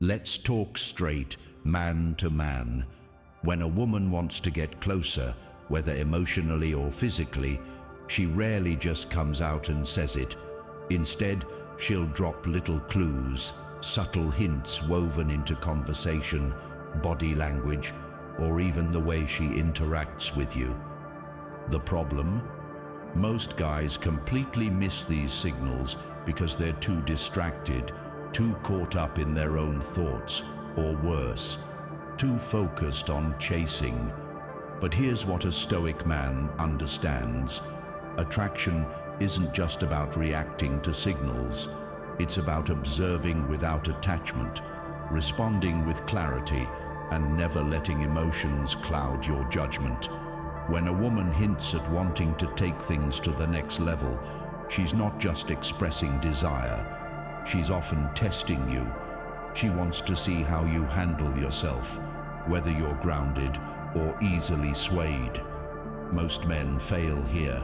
Let's talk straight, man to man. When a woman wants to get closer, whether emotionally or physically, she rarely just comes out and says it. Instead, she'll drop little clues, subtle hints woven into conversation, body language, or even the way she interacts with you. The problem? Most guys completely miss these signals because they're too distracted, too caught up in their own thoughts, or worse, too focused on chasing. But here's what a Stoic man understands. Attraction isn't just about reacting to signals. It's about observing without attachment, responding with clarity, and never letting emotions cloud your judgment. When a woman hints at wanting to take things to the next level, she's not just expressing desire. She's often testing you. She wants to see how you handle yourself, whether you're grounded or easily swayed. Most men fail here.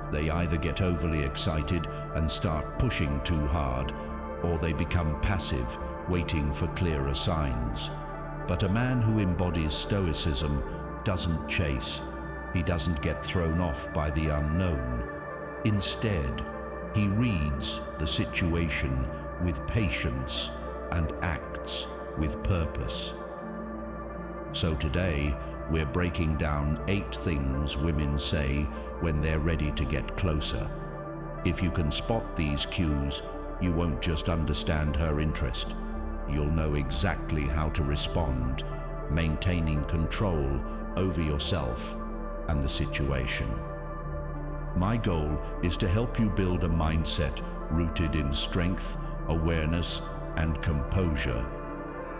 They either get overly excited and start pushing too hard, or they become passive, waiting for clearer signs. But a man who embodies Stoicism doesn't chase. He doesn't get thrown off by the unknown. Instead, he reads the situation with patience and acts with purpose. So today, we're breaking down 8 things women say when they're ready to get closer. If you can spot these cues, you won't just understand her interest. You'll know exactly how to respond, maintaining control over yourself and the situation. My goal is to help you build a mindset rooted in strength, awareness, and composure.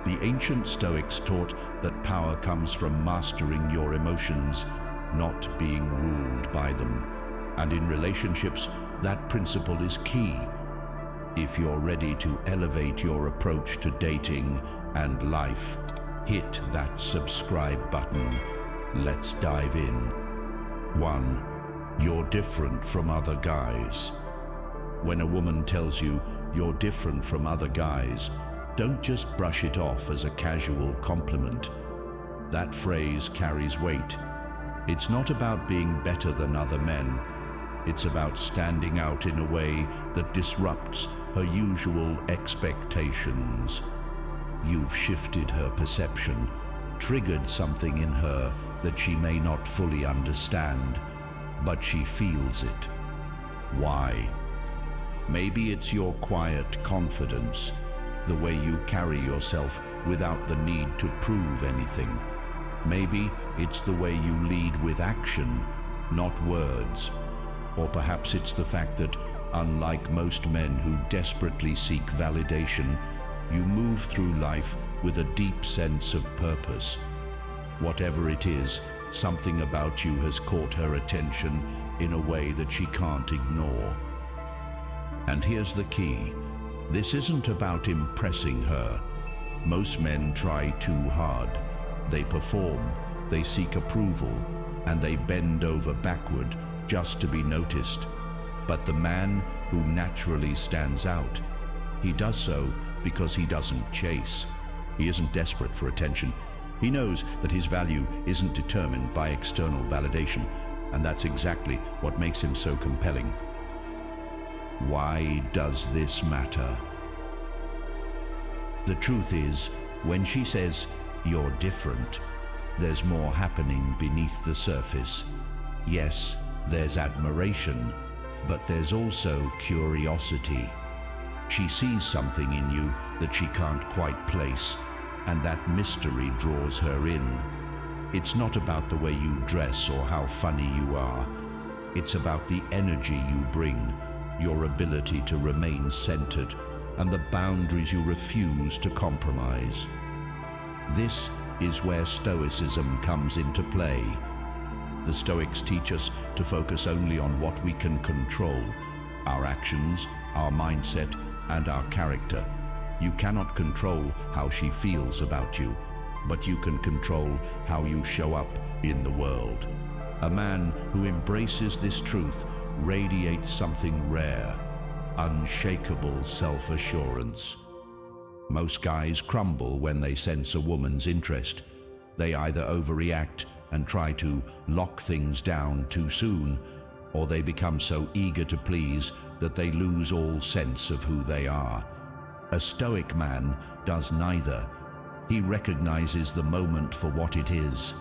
The ancient Stoics taught that power comes from mastering your emotions, not being ruled by them. And in relationships, that principle is key. If you're ready to elevate your approach to dating and life, hit that subscribe button. Let's dive in. 1. You're different from other guys. When a woman tells you you're different from other guys, don't just brush it off as a casual compliment. That phrase carries weight. It's not about being better than other men. It's about standing out in a way that disrupts her usual expectations. You've shifted her perception, triggered something in her that she may not fully understand, but she feels it. Why? Maybe it's your quiet confidence, the way you carry yourself without the need to prove anything. Maybe it's the way you lead with action, not words. Or perhaps it's the fact that, unlike most men who desperately seek validation, you move through life with a deep sense of purpose. Whatever it is, something about you has caught her attention in a way that she can't ignore. And here's the key. This isn't about impressing her. Most men try too hard. They perform, they seek approval, and they bend over backward just to be noticed. But the man who naturally stands out, he does so because he doesn't chase. He isn't desperate for attention. He knows that his value isn't determined by external validation, and that's exactly what makes him so compelling. Why does this matter? The truth is, when she says, "You're different," there's more happening beneath the surface. Yes, there's admiration, but there's also curiosity. She sees something in you that she can't quite place, and that mystery draws her in. It's not about the way you dress or how funny you are. It's about the energy you bring, your ability to remain centered, and the boundaries you refuse to compromise. This is where Stoicism comes into play. The Stoics teach us to focus only on what we can control: our actions, our mindset, and our character. You cannot control how she feels about you, but you can control how you show up in the world. A man who embraces this truth radiates something rare: unshakable self-assurance. Most guys crumble when they sense a woman's interest. They either overreact and try to lock things down too soon, or they become so eager to please that they lose all sense of who they are. A Stoic man does neither. He recognizes the moment for what it is,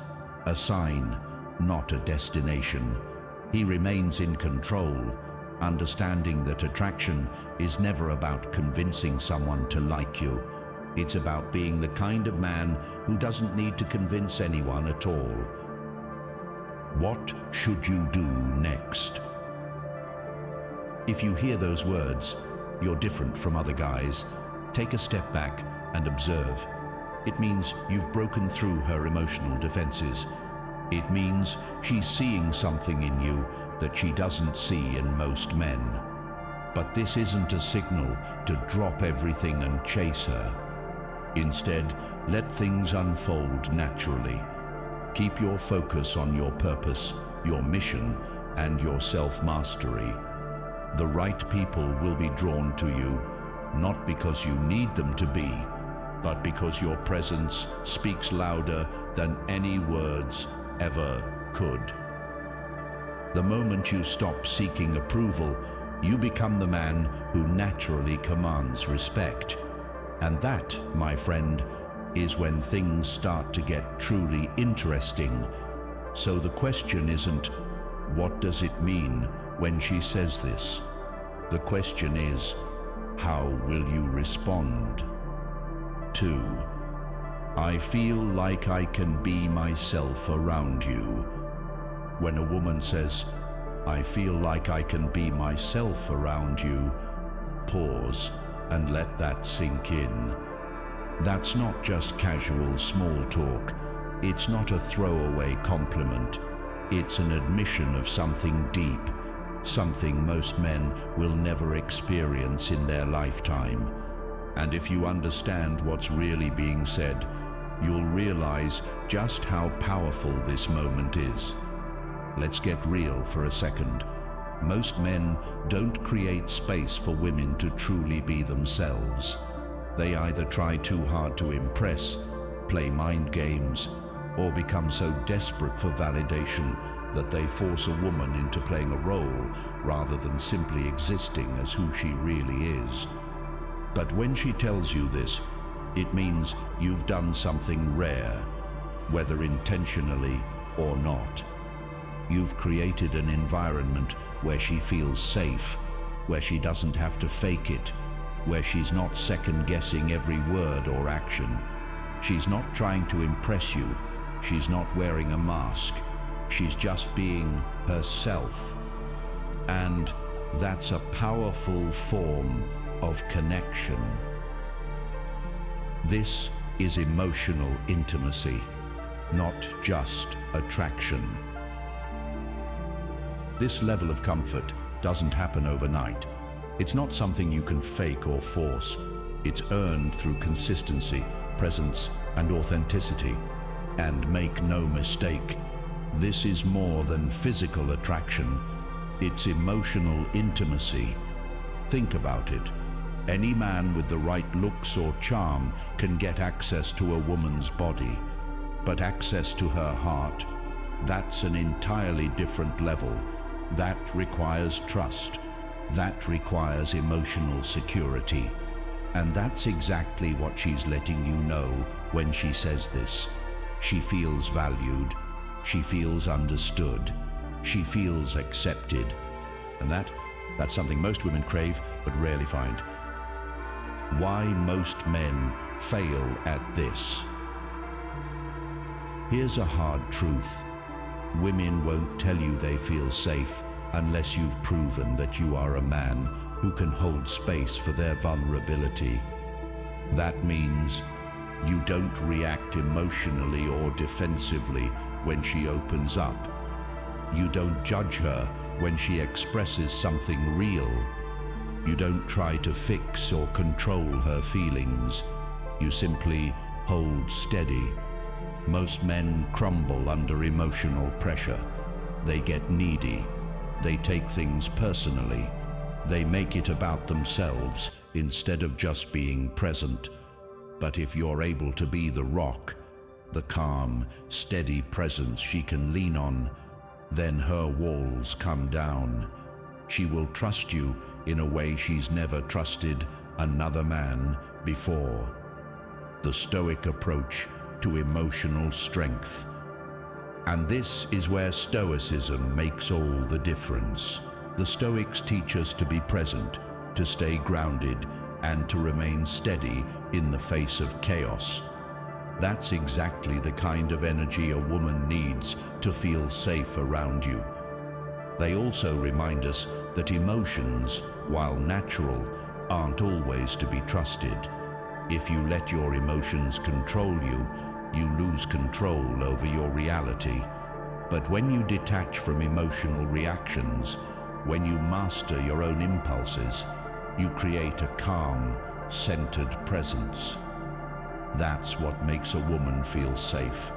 a sign, not a destination. He remains in control, understanding that attraction is never about convincing someone to like you. It's about being the kind of man who doesn't need to convince anyone at all. What should you do next? If you hear those words, you're different from other guys, take a step back and observe. It means you've broken through her emotional defenses. It means she's seeing something in you that she doesn't see in most men. But this isn't a signal to drop everything and chase her. Instead, let things unfold naturally. Keep your focus on your purpose, your mission, and your self-mastery. The right people will be drawn to you, not because you need them to be, but because your presence speaks louder than any words ever could. The moment you stop seeking approval, you become the man who naturally commands respect. And that, my friend, is when things start to get truly interesting. So the question isn't, what does it mean when she says this? The question is, how will you respond? 2. I feel like I can be myself around you. When a woman says, I feel like I can be myself around you, pause and let that sink in. That's not just casual small talk. It's not a throwaway compliment. It's an admission of something deep, something most men will never experience in their lifetime. And if you understand what's really being said, you'll realize just how powerful this moment is. Let's get real for a second. Most men don't create space for women to truly be themselves. They either try too hard to impress, play mind games, or become so desperate for validation that they force a woman into playing a role rather than simply existing as who she really is. But when she tells you this, it means you've done something rare, whether intentionally or not. You've created an environment where she feels safe, where she doesn't have to fake it, where she's not second-guessing every word or action. She's not trying to impress you. She's not wearing a mask. She's just being herself. And that's a powerful form of connection. This is emotional intimacy, not just attraction. This level of comfort doesn't happen overnight. It's not something you can fake or force. It's earned through consistency, presence, and authenticity. And make no mistake, this is more than physical attraction. It's emotional intimacy. Think about it. Any man with the right looks or charm can get access to a woman's body, but access to her heart, that's an entirely different level. That requires trust. That requires emotional security. And that's exactly what she's letting you know when she says this. She feels valued. She feels understood. She feels accepted. And that's something most women crave but rarely find. Why most men fail at this. Here's a hard truth. Women won't tell you they feel safe unless you've proven that you are a man who can hold space for their vulnerability. That means you don't react emotionally or defensively when she opens up. You don't judge her when she expresses something real. You don't try to fix or control her feelings. You simply hold steady. Most men crumble under emotional pressure. They get needy. They take things personally. They make it about themselves instead of just being present. But if you're able to be the rock, the calm, steady presence she can lean on, then her walls come down. She will trust you in a way she's never trusted another man before. The Stoic approach to emotional strength. And this is where Stoicism makes all the difference. The Stoics teach us to be present, to stay grounded, and to remain steady in the face of chaos. That's exactly the kind of energy a woman needs to feel safe around you. They also remind us that emotions, while natural, aren't always to be trusted. If you let your emotions control you, you lose control over your reality. But when you detach from emotional reactions, when you master your own impulses, you create a calm, centered presence. That's what makes a woman feel safe.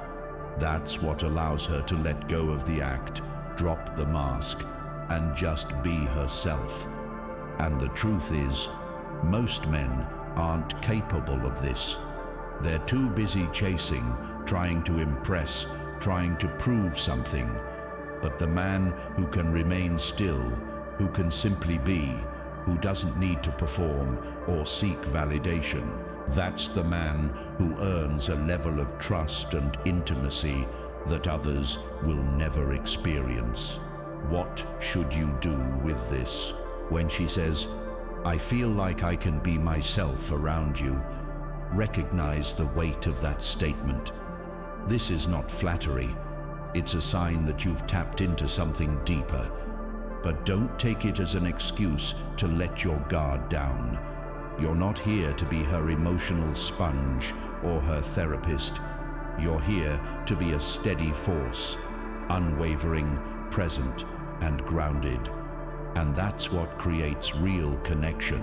That's what allows her to let go of the act, drop the mask, and just be herself. And the truth is, most men aren't capable of this. They're too busy chasing, trying to impress, trying to prove something. But the man who can remain still, who can simply be, who doesn't need to perform or seek validation, that's the man who earns a level of trust and intimacy that others will never experience. What should you do with this? When she says, "I feel like I can be myself around you," recognize the weight of that statement. This is not flattery. It's a sign that you've tapped into something deeper. But don't take it as an excuse to let your guard down. You're not here to be her emotional sponge or her therapist. You're here to be a steady force, unwavering, present, and grounded. And that's what creates real connection.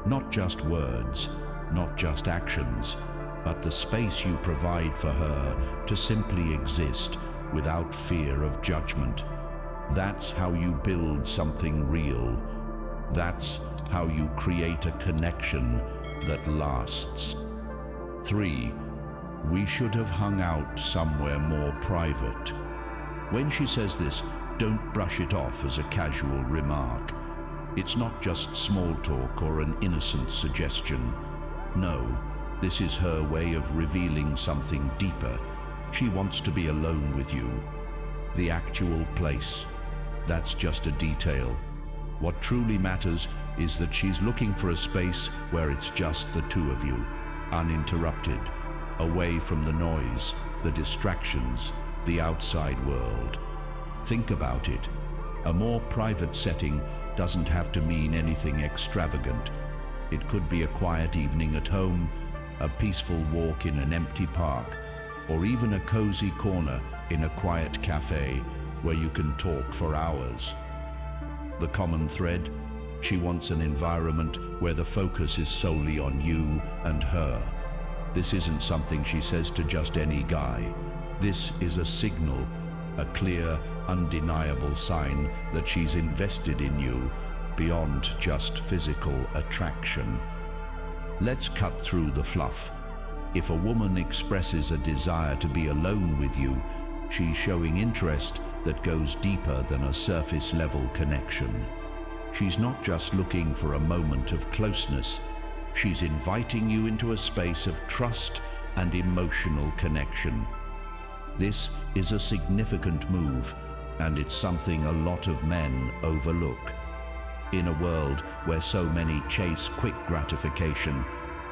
Not just words, not just actions, but the space you provide for her to simply exist without fear of judgment. That's how you build something real. That's how you create a connection that lasts. 3. We should have hung out somewhere more private. When she says this, don't brush it off as a casual remark. It's not just small talk or an innocent suggestion. No, this is her way of revealing something deeper. She wants to be alone with you. The actual place, that's just a detail. What truly matters is that she's looking for a space where it's just the two of you, uninterrupted, away from the noise, the distractions, the outside world. Think about it. A more private setting doesn't have to mean anything extravagant. It could be a quiet evening at home, a peaceful walk in an empty park, or even a cozy corner in a quiet cafe where you can talk for hours. The common thread? She wants an environment where the focus is solely on you and her. This isn't something she says to just any guy. This is a signal, a clear, undeniable sign that she's invested in you beyond just physical attraction. Let's cut through the fluff. If a woman expresses a desire to be alone with you, she's showing interest that goes deeper than a surface-level connection. She's not just looking for a moment of closeness. She's inviting you into a space of trust and emotional connection. This is a significant move, and it's something a lot of men overlook. In a world where so many chase quick gratification,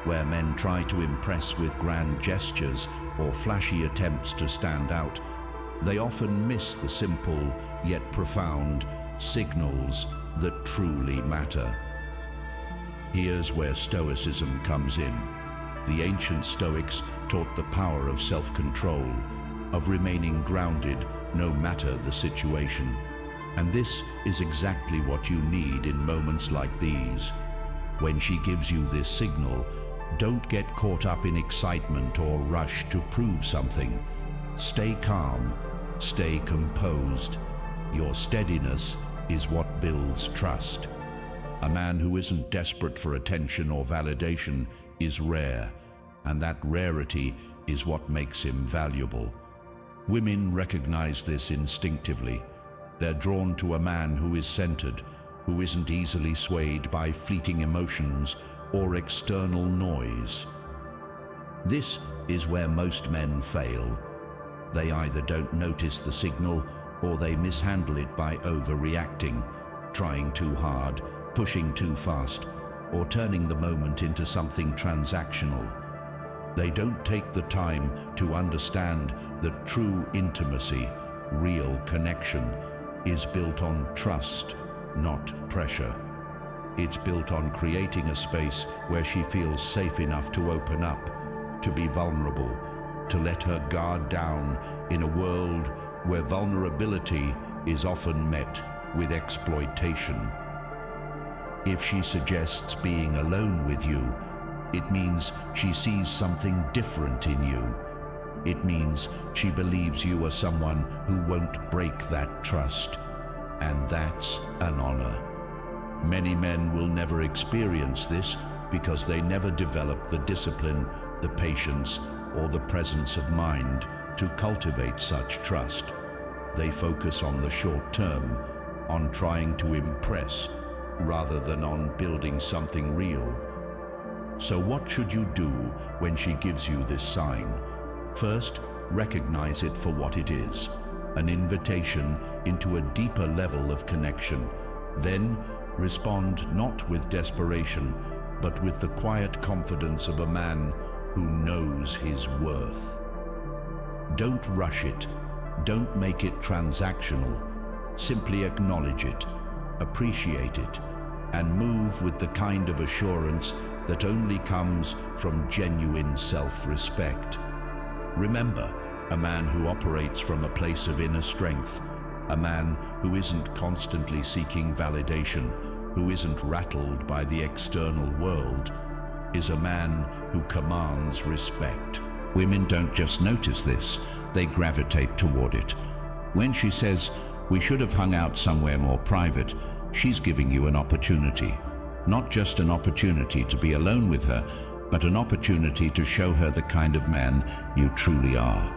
where men try to impress with grand gestures or flashy attempts to stand out, they often miss the simple yet profound signals that truly matter. Here's where Stoicism comes in. The ancient Stoics taught the power of self-control, of remaining grounded no matter the situation. And this is exactly what you need in moments like these. When she gives you this signal, don't get caught up in excitement or rush to prove something. Stay calm, stay composed. Your steadiness is what builds trust. A man who isn't desperate for attention or validation is rare, and that rarity is what makes him valuable. Women recognize this instinctively. They're drawn to a man who is centered, who isn't easily swayed by fleeting emotions or external noise. This is where most men fail. They either don't notice the signal or they mishandle it by overreacting, trying too hard, pushing too fast, or turning the moment into something transactional. They don't take the time to understand that true intimacy, real connection, is built on trust, not pressure. It's built on creating a space where she feels safe enough to open up, to be vulnerable, to let her guard down in a world where vulnerability is often met with exploitation. If she suggests being alone with you, it means she sees something different in you. It means she believes you are someone who won't break that trust, and that's an honor. Many men will never experience this because they never develop the discipline, the patience, or the presence of mind to cultivate such trust. They focus on the short term, on trying to impress, rather than on building something real. So what should you do when she gives you this sign? First, recognize it for what it is, an invitation into a deeper level of connection. Then, respond not with desperation, but with the quiet confidence of a man who knows his worth. Don't rush it. Don't make it transactional. Simply acknowledge it, appreciate it, and move with the kind of assurance that only comes from genuine self-respect. Remember, a man who operates from a place of inner strength, a man who isn't constantly seeking validation, who isn't rattled by the external world, is a man who commands respect. Women don't just notice this, they gravitate toward it. When she says, "We should have hung out somewhere more private," she's giving you an opportunity. Not just an opportunity to be alone with her, but an opportunity to show her the kind of man you truly are.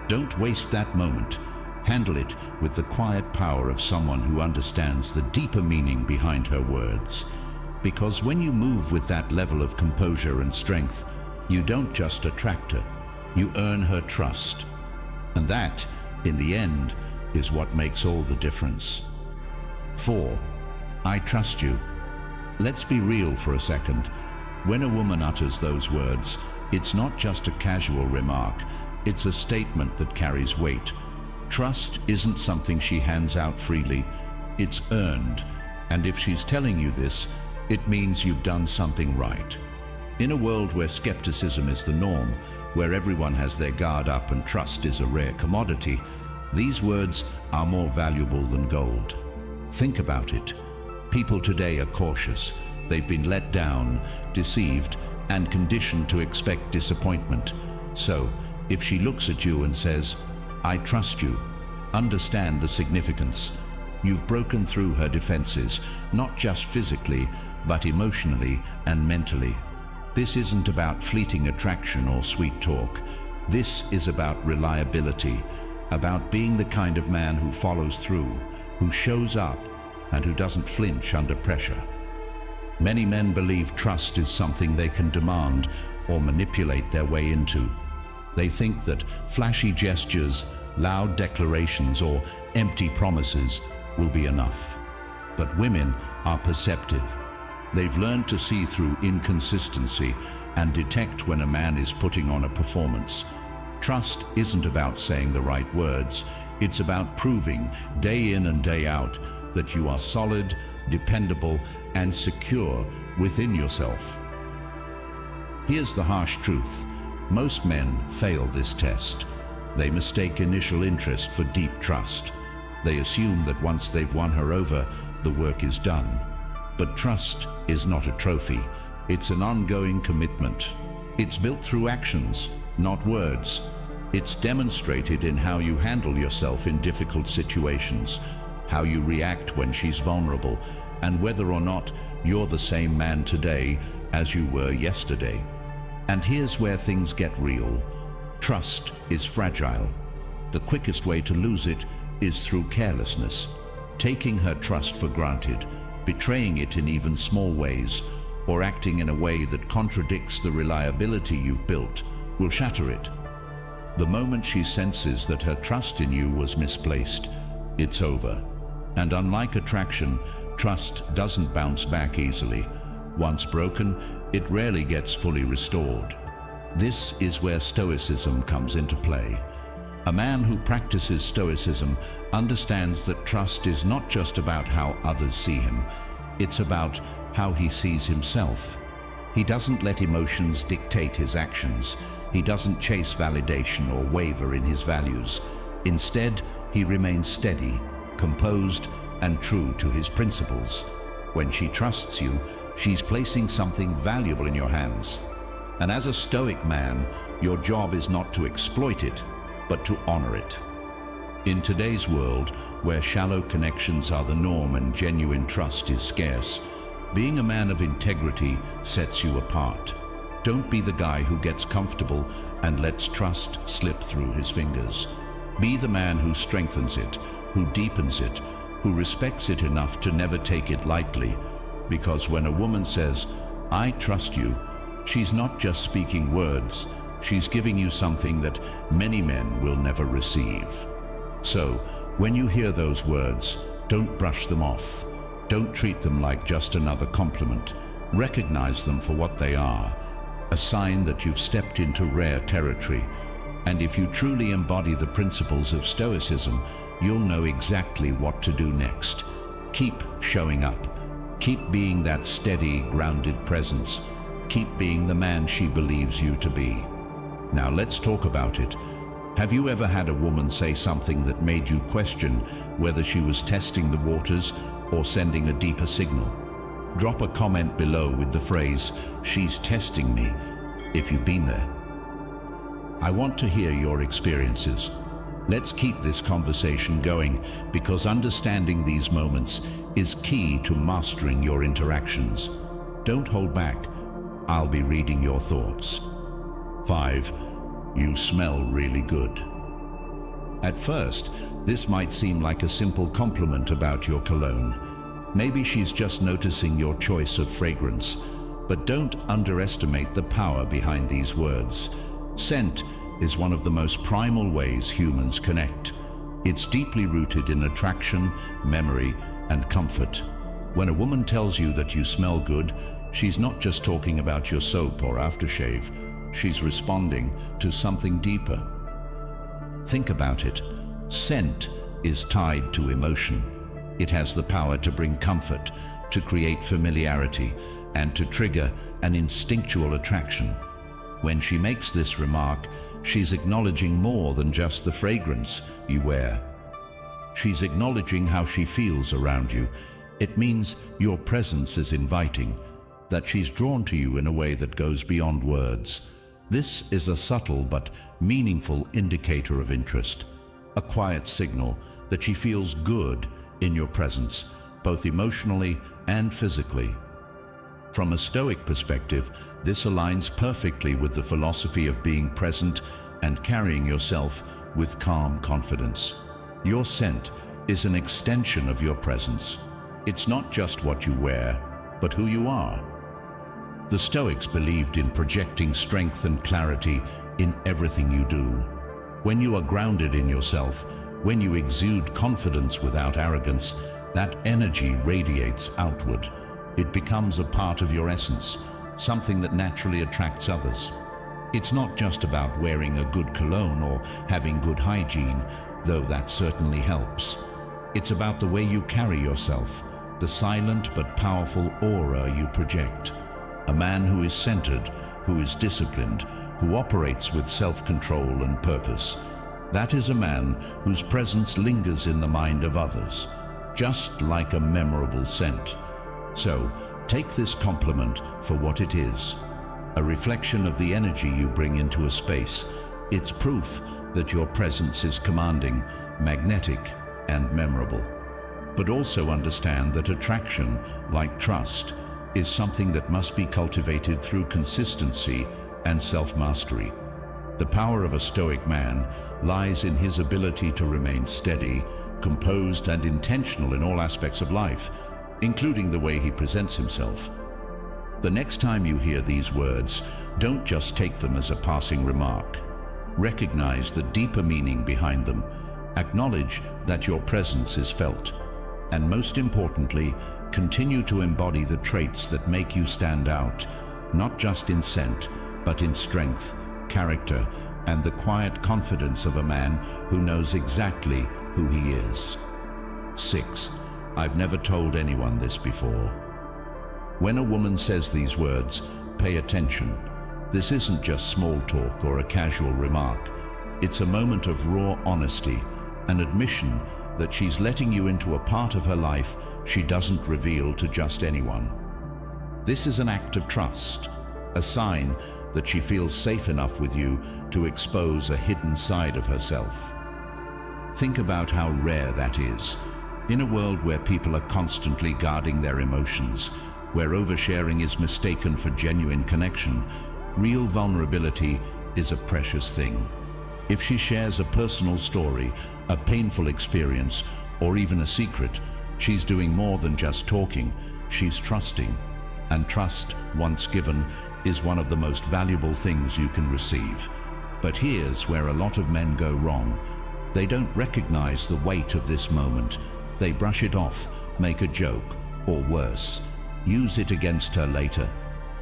Don't waste that moment. Handle it with the quiet power of someone who understands the deeper meaning behind her words. Because when you move with that level of composure and strength, you don't just attract her, you earn her trust. And that, in the end, is what makes all the difference. 4. I trust you. Let's be real for a second. When a woman utters those words, it's not just a casual remark, it's a statement that carries weight. Trust isn't something she hands out freely, it's earned. And if she's telling you this, it means you've done something right. In a world where skepticism is the norm, where everyone has their guard up and trust is a rare commodity, these words are more valuable than gold. Think about it. People today are cautious. They've been let down, deceived, and conditioned to expect disappointment. So, if she looks at you and says, "I trust you," understand the significance. You've broken through her defenses, not just physically, but emotionally and mentally. This isn't about fleeting attraction or sweet talk. This is about reliability, about being the kind of man who follows through, who shows up, and who doesn't flinch under pressure. Many men believe trust is something they can demand or manipulate their way into. They think that flashy gestures, loud declarations, or empty promises will be enough. But women are perceptive. They've learned to see through inconsistency and detect when a man is putting on a performance. Trust isn't about saying the right words. It's about proving day in and day out that you are solid, dependable, and secure within yourself. Here's the harsh truth. Most men fail this test. They mistake initial interest for deep trust. They assume that once they've won her over, the work is done. But trust is not a trophy. It's an ongoing commitment. It's built through actions, not words. It's demonstrated in how you handle yourself in difficult situations, how you react when she's vulnerable, and whether or not you're the same man today as you were yesterday. And here's where things get real. Trust is fragile. The quickest way to lose it is through carelessness. Taking her trust for granted, betraying it in even small ways, or acting in a way that contradicts the reliability you've built will shatter it. The moment she senses that her trust in you was misplaced, it's over. And unlike attraction, trust doesn't bounce back easily. Once broken, it rarely gets fully restored. This is where Stoicism comes into play. A man who practices Stoicism understands that trust is not just about how others see him, it's about how he sees himself. He doesn't let emotions dictate his actions. He doesn't chase validation or waver in his values. Instead, he remains steady, composed, and true to his principles. When she trusts you, she's placing something valuable in your hands. And as a Stoic man, your job is not to exploit it, but to honor it. In today's world, where shallow connections are the norm and genuine trust is scarce, being a man of integrity sets you apart. Don't be the guy who gets comfortable and lets trust slip through his fingers. Be the man who strengthens it, who deepens it, who respects it enough to never take it lightly. Because when a woman says, "I trust you," she's not just speaking words, she's giving you something that many men will never receive. So, when you hear those words, don't brush them off. Don't treat them like just another compliment. Recognize them for what they are, a sign that you've stepped into rare territory. And if you truly embody the principles of Stoicism, you'll know exactly what to do next. Keep showing up. Keep being that steady, grounded presence. Keep being the man she believes you to be. Now let's talk about it. Have you ever had a woman say something that made you question whether she was testing the waters or sending a deeper signal? Drop a comment below with the phrase, "She's testing me," if you've been there. I want to hear your experiences. Let's keep this conversation going, because understanding these moments is key to mastering your interactions. Don't hold back. I'll be reading your thoughts. 5. You smell really good. At first, this might seem like a simple compliment about your cologne. Maybe she's just noticing your choice of fragrance. But don't underestimate the power behind these words. Scent is one of the most primal ways humans connect. It's deeply rooted in attraction, memory, and comfort. When a woman tells you that you smell good, she's not just talking about your soap or aftershave. She's responding to something deeper. Think about it. Scent is tied to emotion. It has the power to bring comfort, to create familiarity, and to trigger an instinctual attraction. When she makes this remark, she's acknowledging more than just the fragrance you wear. She's acknowledging how she feels around you. It means your presence is inviting, that she's drawn to you in a way that goes beyond words. This is a subtle but meaningful indicator of interest, a quiet signal that she feels good in your presence, both emotionally and physically. From a Stoic perspective, this aligns perfectly with the philosophy of being present and carrying yourself with calm confidence. Your scent is an extension of your presence. It's not just what you wear, but who you are. The Stoics believed in projecting strength and clarity in everything you do. When you are grounded in yourself, when you exude confidence without arrogance, that energy radiates outward. It becomes a part of your essence, something that naturally attracts others. It's not just about wearing a good cologne or having good hygiene, though that certainly helps. It's about the way you carry yourself, the silent but powerful aura you project. A man who is centered, who is disciplined, who operates with self-control and purpose. That is a man whose presence lingers in the mind of others, just like a memorable scent. So, take this compliment for what it is, a reflection of the energy you bring into a space. It's proof that your presence is commanding, magnetic, and memorable. But also understand that attraction, like trust, is something that must be cultivated through consistency and self-mastery. The power of a Stoic man lies in his ability to remain steady, composed, and intentional in all aspects of life, including the way he presents himself. The next time you hear these words, don't just take them as a passing remark. Recognize the deeper meaning behind them. Acknowledge that your presence is felt. And most importantly, continue to embody the traits that make you stand out, not just in scent, but in strength, character, and the quiet confidence of a man who knows exactly who he is. 6. I've never told anyone this before. When a woman says these words, pay attention. This isn't just small talk or a casual remark. It's a moment of raw honesty, an admission that she's letting you into a part of her life she doesn't reveal to just anyone. This is an act of trust, a sign that she feels safe enough with you to expose a hidden side of herself. Think about how rare that is. In a world where people are constantly guarding their emotions, where oversharing is mistaken for genuine connection, real vulnerability is a precious thing. If she shares a personal story, a painful experience, or even a secret, she's doing more than just talking, she's trusting. And trust, once given, is one of the most valuable things you can receive. But here's where a lot of men go wrong. They don't recognize the weight of this moment. They brush it off, make a joke, or worse, use it against her later.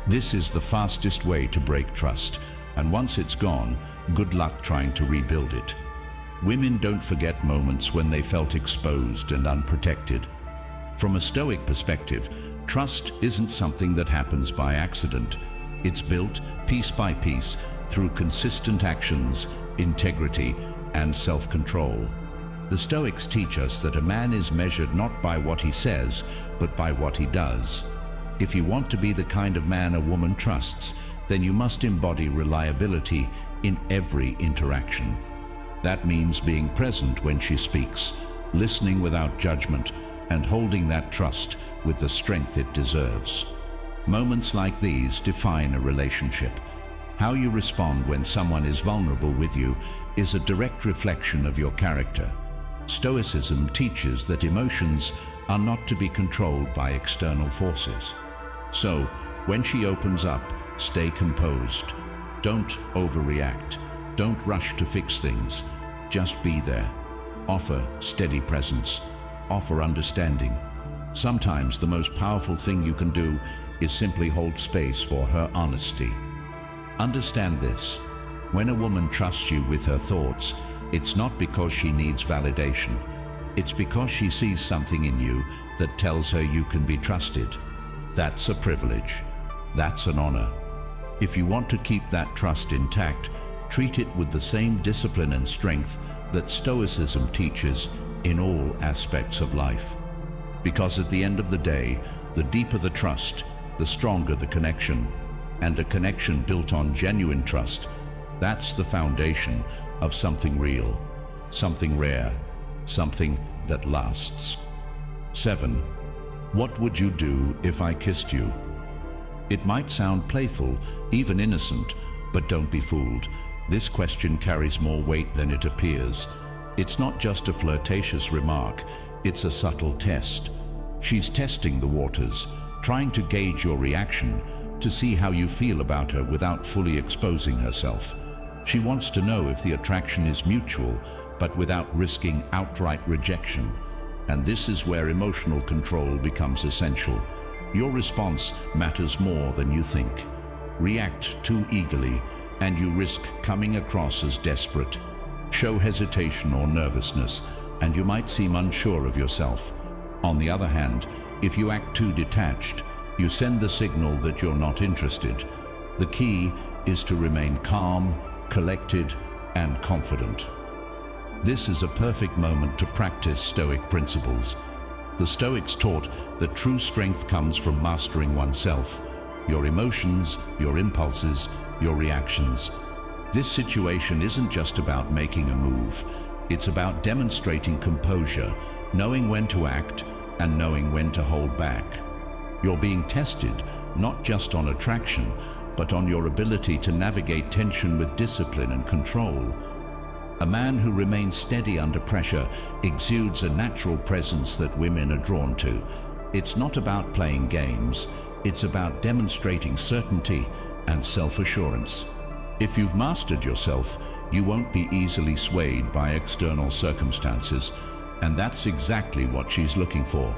This is the fastest way to break trust, and once it's gone, good luck trying to rebuild it. Women don't forget moments when they felt exposed and unprotected. From a Stoic perspective, trust isn't something that happens by accident. It's built piece by piece through consistent actions, integrity, and self-control. The Stoics teach us that a man is measured not by what he says, but by what he does. If you want to be the kind of man a woman trusts, then you must embody reliability in every interaction. That means being present when she speaks, listening without judgment, and holding that trust with the strength it deserves. Moments like these define a relationship. How you respond when someone is vulnerable with you is a direct reflection of your character. Stoicism teaches that emotions are not to be controlled by external forces. So, when she opens up, stay composed. Don't overreact. Don't rush to fix things. Just be there. Offer steady presence. Offer understanding. Sometimes the most powerful thing you can do is simply hold space for her honesty. Understand this. When a woman trusts you with her thoughts, it's not because she needs validation. It's because she sees something in you that tells her you can be trusted. That's a privilege. That's an honor. If you want to keep that trust intact, treat it with the same discipline and strength that Stoicism teaches in all aspects of life. Because at the end of the day, the deeper the trust, the stronger the connection. And a connection built on genuine trust, that's the foundation of something real, something rare, something that lasts. 7. What would you do if I kissed you? It might sound playful, even innocent, but don't be fooled. This question carries more weight than it appears. It's not just a flirtatious remark, it's a subtle test. She's testing the waters, trying to gauge your reaction, to see how you feel about her without fully exposing herself. She wants to know if the attraction is mutual, but without risking outright rejection. And this is where emotional control becomes essential. Your response matters more than you think. React too eagerly, and you risk coming across as desperate. Show hesitation or nervousness, and you might seem unsure of yourself. On the other hand, if you act too detached, you send the signal that you're not interested. The key is to remain calm, collected, and confident. This is a perfect moment to practice Stoic principles. The Stoics taught that true strength comes from mastering oneself, your emotions, your impulses, your reactions. This situation isn't just about making a move. It's about demonstrating composure, knowing when to act, and knowing when to hold back. You're being tested, not just on attraction, but on your ability to navigate tension with discipline and control. A man who remains steady under pressure exudes a natural presence that women are drawn to. It's not about playing games, it's about demonstrating certainty and self-assurance. If you've mastered yourself, you won't be easily swayed by external circumstances, and that's exactly what she's looking for.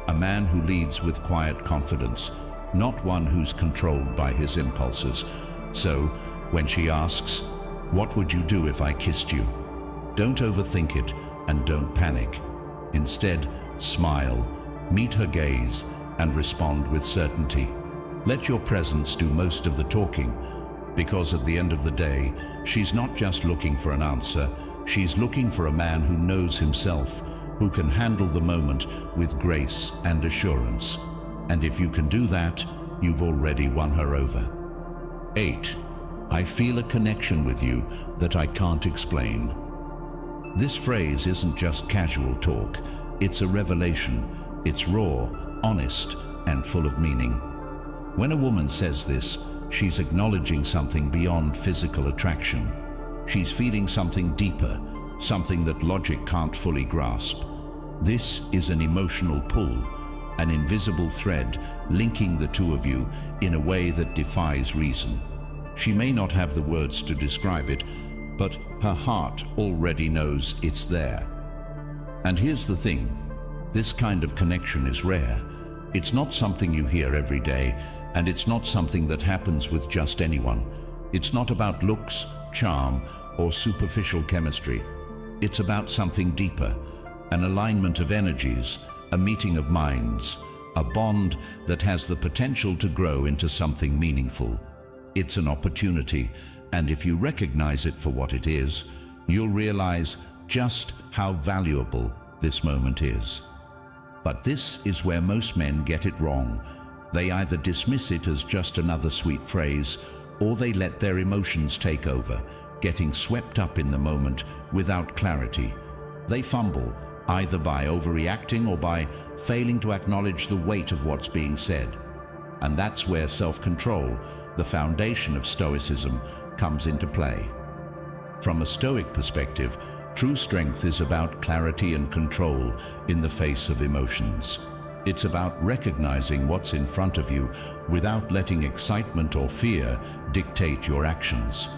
A man who leads with quiet confidence, not one who's controlled by his impulses. So, when she asks, "What would you do if I kissed you?" don't overthink it and don't panic. Instead, smile, meet her gaze, and respond with certainty. Let your presence do most of the talking, because at the end of the day, she's not just looking for an answer, she's looking for a man who knows himself, who can handle the moment with grace and assurance. And if you can do that, you've already won her over. 8. I feel a connection with you that I can't explain. This phrase isn't just casual talk, it's a revelation. It's raw, honest, and full of meaning. When a woman says this, she's acknowledging something beyond physical attraction. She's feeling something deeper, something that logic can't fully grasp. This is an emotional pull, an invisible thread linking the two of you in a way that defies reason. She may not have the words to describe it, but her heart already knows it's there. And here's the thing, this kind of connection is rare. It's not something you hear every day, and it's not something that happens with just anyone. It's not about looks, charm, or superficial chemistry. It's about something deeper, an alignment of energies, a meeting of minds, a bond that has the potential to grow into something meaningful. It's an opportunity, and if you recognize it for what it is, you'll realize just how valuable this moment is. But this is where most men get it wrong. They either dismiss it as just another sweet phrase, or they let their emotions take over, getting swept up in the moment without clarity. They fumble, either by overreacting or by failing to acknowledge the weight of what's being said. And that's where self-control, the foundation of Stoicism, comes into play. From a Stoic perspective, true strength is about clarity and control in the face of emotions. It's about recognizing what's in front of you without letting excitement or fear dictate your actions.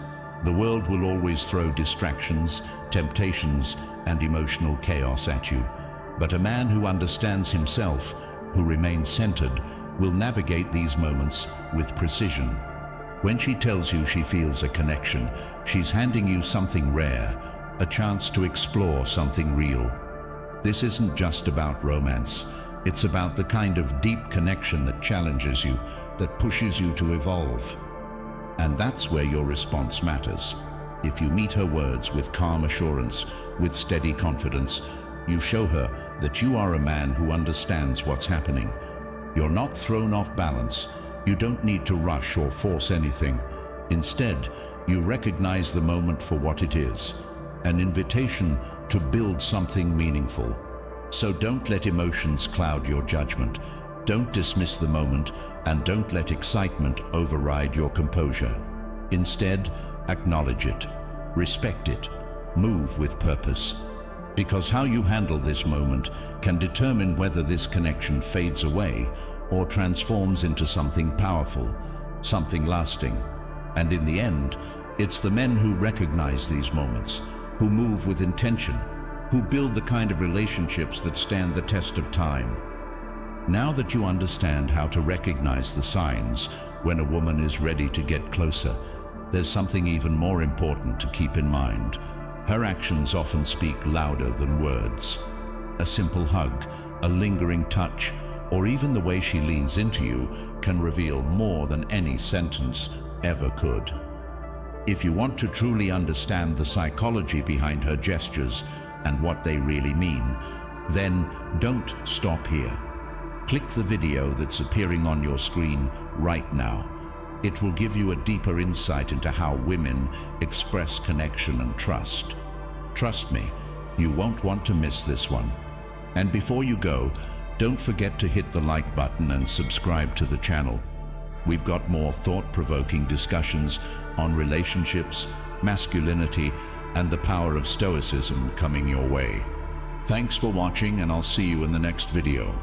The world will always throw distractions, temptations, and emotional chaos at you. But a man who understands himself, who remains centered, will navigate these moments with precision. When she tells you she feels a connection, she's handing you something rare, a chance to explore something real. This isn't just about romance. It's about the kind of deep connection that challenges you, that pushes you to evolve. And that's where your response matters. If you meet her words with calm assurance, with steady confidence, you show her that you are a man who understands what's happening. You're not thrown off balance. You don't need to rush or force anything. Instead, you recognize the moment for what it is, an invitation to build something meaningful. So don't let emotions cloud your judgment. Don't dismiss the moment, and don't let excitement override your composure. Instead, acknowledge it, respect it, move with purpose. Because how you handle this moment can determine whether this connection fades away or transforms into something powerful, something lasting. And in the end, it's the men who recognize these moments, who move with intention, who build the kind of relationships that stand the test of time. Now that you understand how to recognize the signs when a woman is ready to get closer, there's something even more important to keep in mind. Her actions often speak louder than words. A simple hug, a lingering touch, or even the way she leans into you can reveal more than any sentence ever could. If you want to truly understand the psychology behind her gestures and what they really mean, then don't stop here. Click the video that's appearing on your screen right now. It will give you a deeper insight into how women express connection and trust. Trust me, you won't want to miss this one. And before you go, don't forget to hit the like button and subscribe to the channel. We've got more thought-provoking discussions on relationships, masculinity, and the power of Stoicism coming your way. Thanks for watching, and I'll see you in the next video.